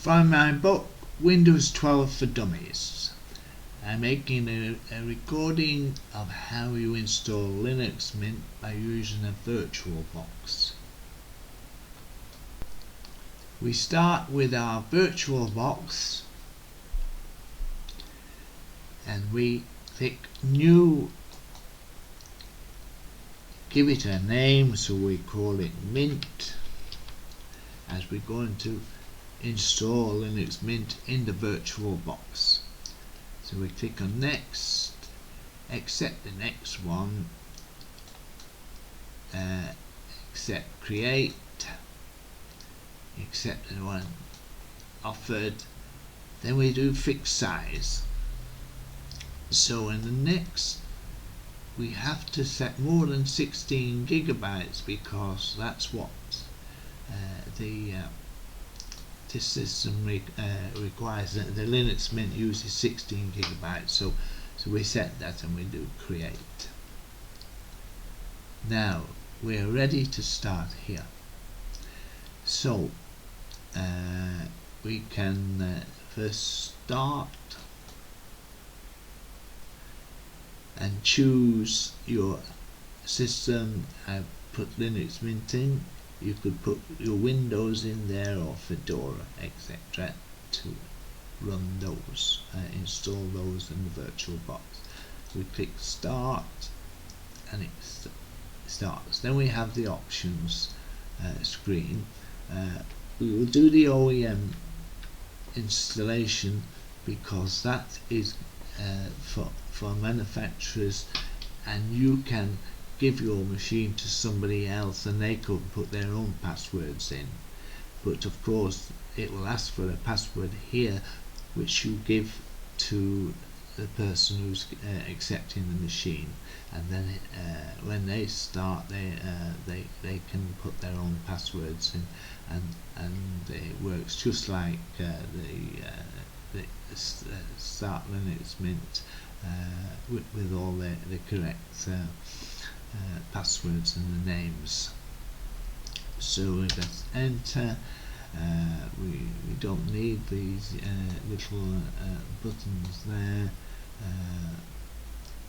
From my book Windows 12 for Dummies, I'm making a recording of how you install Linux Mint by using a VirtualBox. We start with our VirtualBox and we click New, give it a name, so we call it Mint, as we're going to install Linux Mint in the VirtualBox. So we click on Next, accept the next one, accept Create, accept the one offered, then we do Fixed Size. So in the next we have to set more than 16 gigabytes because that's what this system requires. The Linux Mint uses 16 gigabytes, so we set that and we do Create. Now we're ready to start here. So we can first start and choose your system. I've put Linux Mint in. You could put your Windows in there or Fedora, etc. to run those, install those in the VirtualBox. We click Start and it starts. Then we have the options screen. We will do the OEM installation because that is for manufacturers, and you can give your machine to somebody else and they could put their own passwords in, but of course it will ask for a password here which you give to the person who's accepting the machine, and then when they start they can put their own passwords in, and it works just like the Start Linux Mint with all the correct passwords and the names. So we press enter. We don't need these little buttons there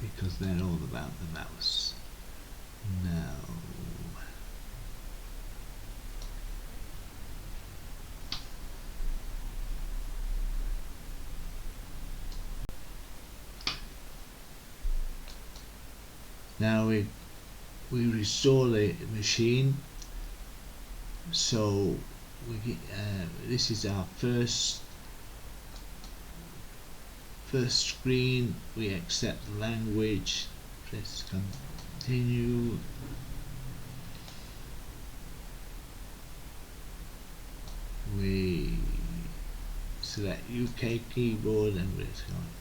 because they're all about the mouse. Now we restore the machine. So this is our first screen. We accept the language, press continue, we select UK keyboard and we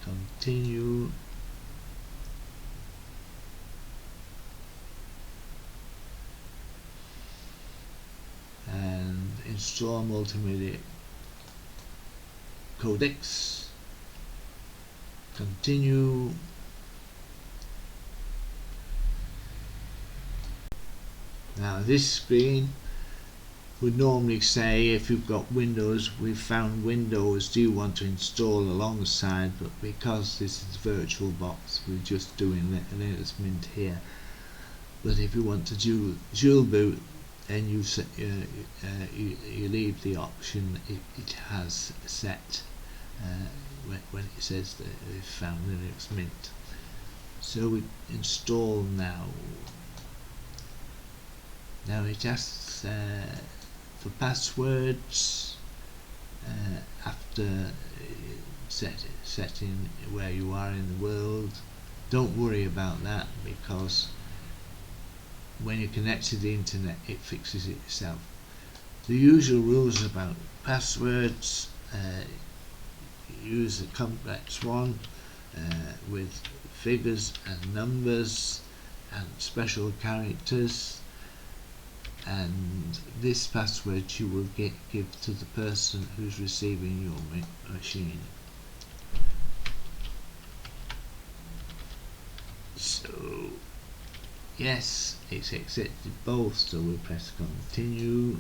continue. And install multimedia codecs, continue. Now this screen would normally say, if you've got Windows, we've found Windows, do you want to install alongside, but because this is VirtualBox we're just doing Linux Mint here. But if you want to dual boot, and you leave the option it has set when it says that it's found Linux Mint. So we install now. Now it asks for passwords after setting where you are in the world. Don't worry about that because when you connect to the internet it fixes it itself. The usual rules about passwords: use a complex one with figures and numbers and special characters, and this password you will give to the person who's receiving your machine. So yes, it's accepted both, so we press continue.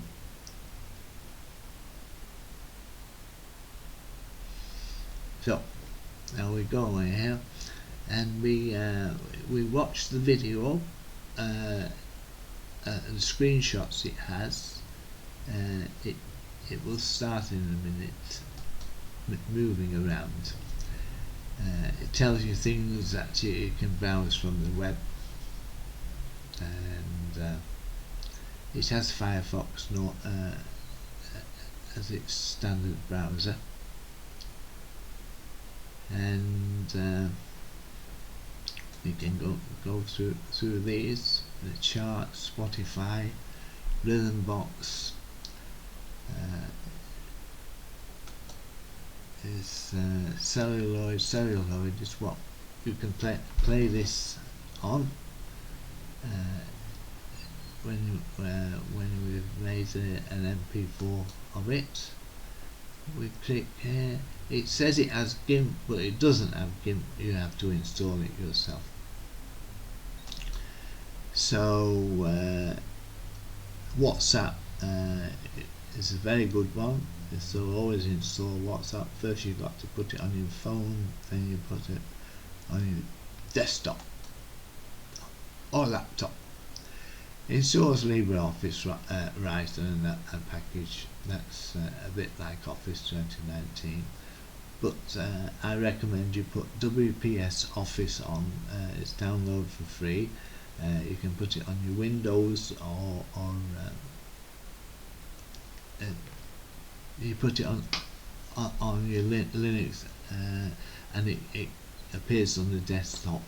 So now we go here and we watch the video, the screenshots it has. It will start in a minute moving around. It tells you things that you can browse from the web, and it has Firefox as its standard browser, and you can go through these: the charts, Spotify, Rhythmbox. Is celluloid is what you can play this on when we've made an MP4 of it. We click here. It says it has GIMP, but it doesn't have GIMP. You have to install it yourself. So WhatsApp is a very good one. So always install WhatsApp. First you've got to put it on your phone, then you put it on your desktop or laptop. Installs LibreOffice Writer and a package that's a bit like Office 2019, but I recommend you put WPS Office on. It's download for free. You can put it on your Windows or you put it on your Linux, and it appears on the desktop.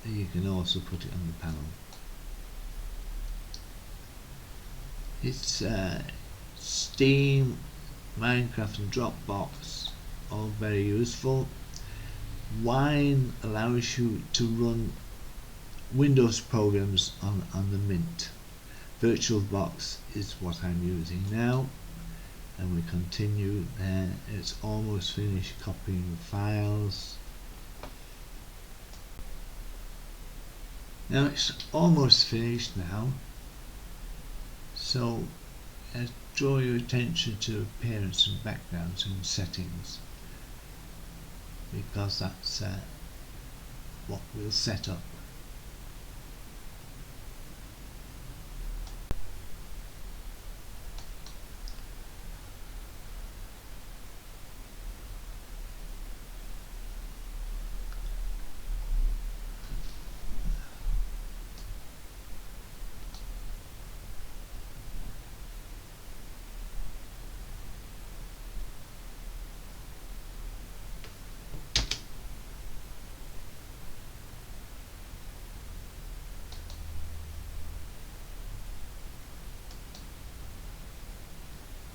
You can also put it on the panel. It's Steam, Minecraft and Dropbox, all very useful. Wine allows you to run Windows programs on the Mint. VirtualBox is what I'm using now, and we continue there. It's almost finished copying files. Now it's almost finished now, so draw your attention to appearance and backgrounds and settings, because that's what we'll set up.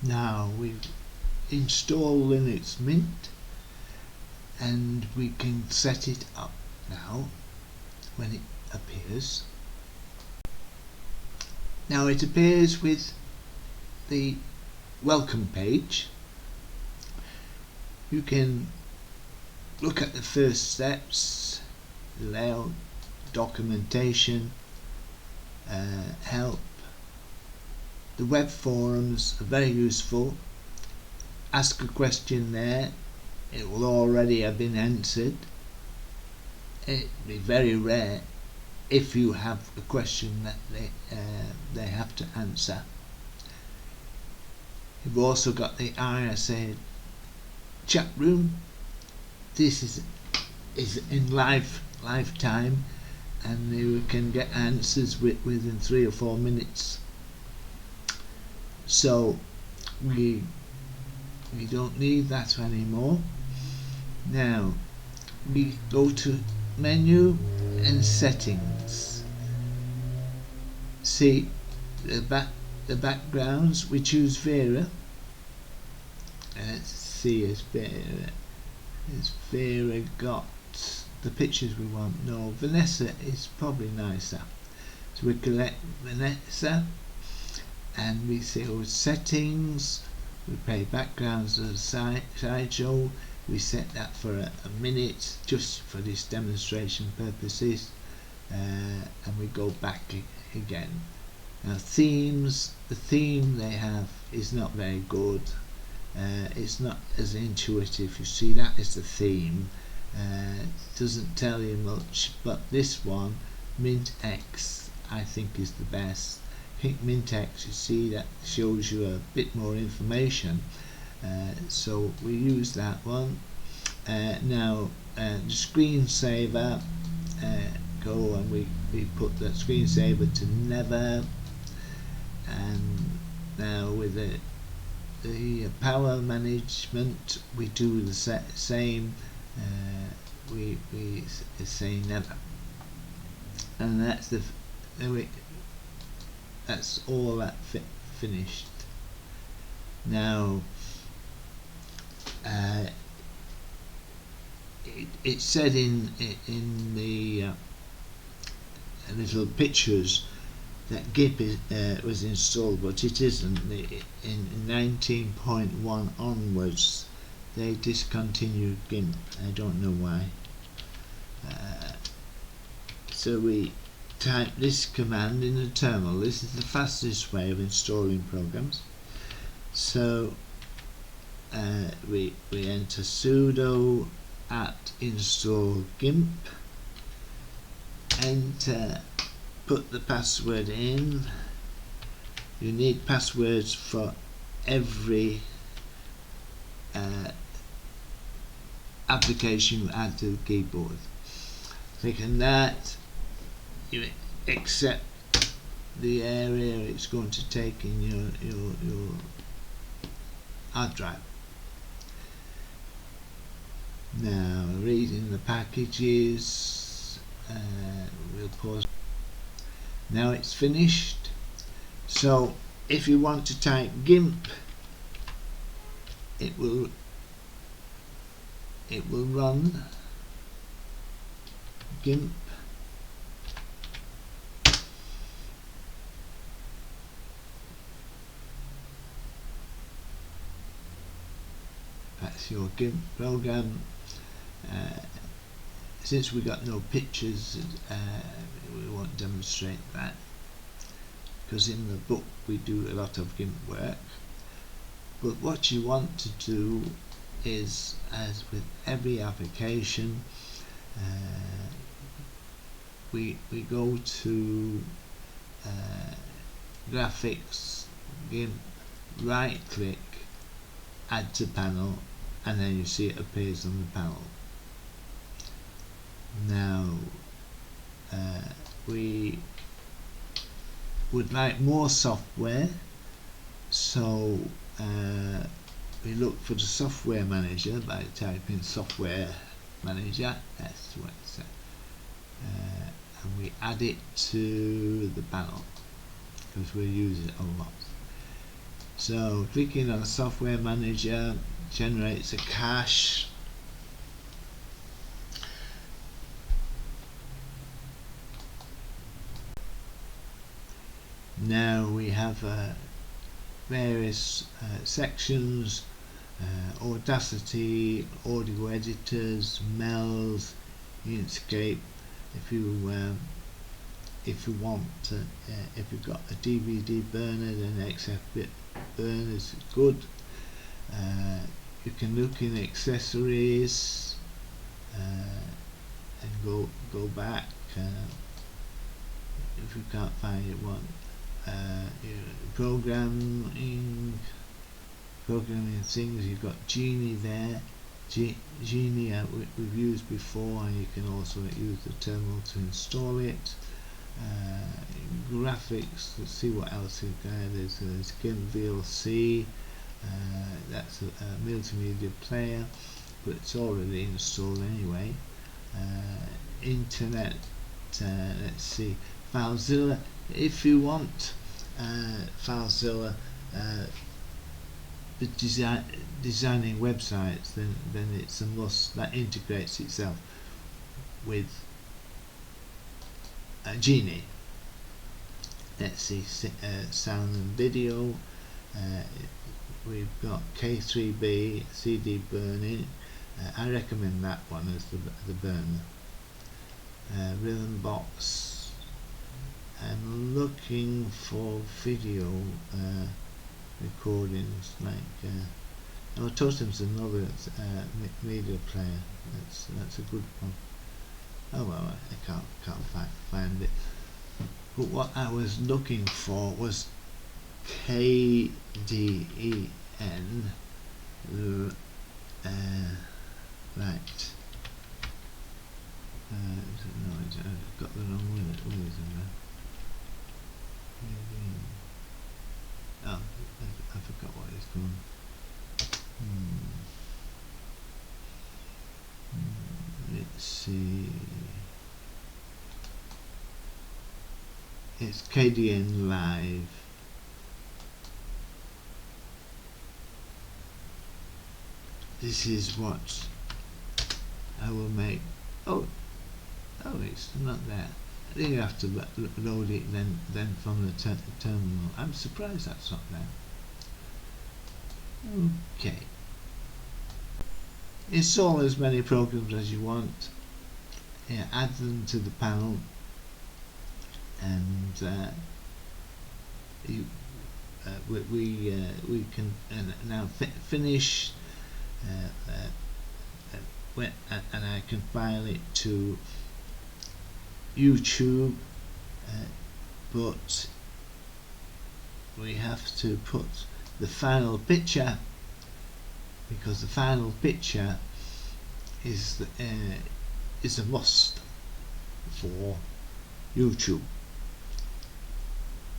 Now we've installed Linux Mint, and we can set it up now when it appears. Now it appears with the welcome page. You can look at the first steps, layout, documentation, help. The web forums are very useful. Ask a question there, it will already have been answered. It'd be very rare if you have a question that they have to answer. You've also got the RSA chat room. This is in lifetime, and you can get answers within 3 or 4 minutes. So we don't need that anymore. Now we go to menu and settings. See the backgrounds. We choose Vera. Let's see, has Vera got the pictures we want? No, Vanessa is probably nicer. So we select Vanessa, and we say settings. We play backgrounds as a slideshow. We set that for a minute just for this demonstration purposes, and we go back again. Now themes, the theme they have is not very good. it's not as intuitive. You see, that is the theme. Doesn't tell you much, but this one, Mint X, I think is the best. Mint X, you see, that shows you a bit more information, so we use that one. Now the screensaver, go and we put the screensaver to never, and now with the power management we do the same. We say never, and that's that's all that finished. Now it said in the little pictures that GIMP was installed, but it isn't. In 19.1 onwards they discontinued GIMP. I don't know why. So we type this command in the terminal. This is the fastest way of installing programs. So we enter sudo apt install GIMP, enter, put the password in. You need passwords for every application you add to the keyboard. Click on that, you accept the area it's going to take in your hard drive. Now reading the packages, we'll pause. Now it's finished. So if you want to type GIMP, it will run GIMP. That's your GIMP program. Since we got no pictures, we won't demonstrate that, because in the book we do a lot of GIMP work. But what you want to do is, as with every application, we go to graphics, GIMP, right click, add to panel, and then you see it appears on the panel. Now we would like more software, so we look for the software manager by typing software manager. That's what it says, and we add it to the panel because we use it a lot. So clicking on software manager generates a cache. Now we have various sections: Audacity, audio editors, Mel's, Inkscape. If you want, if you've got a DVD burner, then XFBit burner is good. You can look in accessories and go back if you can't find it. Programming things, you've got Genie there. Genie we've used before, and you can also use the terminal to install it. Graphics, let's see what else is there. There's GIMP VLC, that's a multimedia player, but it's already installed anyway. Internet, let's see, FileZilla. If you want FileZilla, designing websites, then it's a must. That integrates itself with Genie. Let's see, sound and video. We've got K3B, CD burning. I recommend that one as the burner. Rhythm box. I'm looking for video recordings like Oh, Totem's another media player. That's a good one. Oh well, I can't find it. But what I was looking for was KDEN. Right. No, I got the wrong one. Oh, I forgot what it's called. Let's see. It's KDN Live. This is what I will make. Oh, it's not there. I think you have to load it then from the terminal. I'm surprised that's not there. Okay. Install as many programs as you want. Yeah, add them to the panel, and we can now finish. And I can file it to YouTube, but we have to put the final picture, because the final picture is a must for YouTube.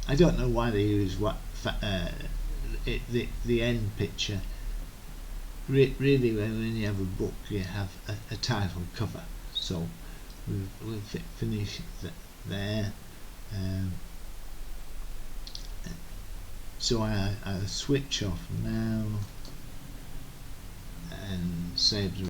I don't know why they use the end picture. Really, when you have a book, you have a title cover. So we'll finish there. So I'll switch off now and save the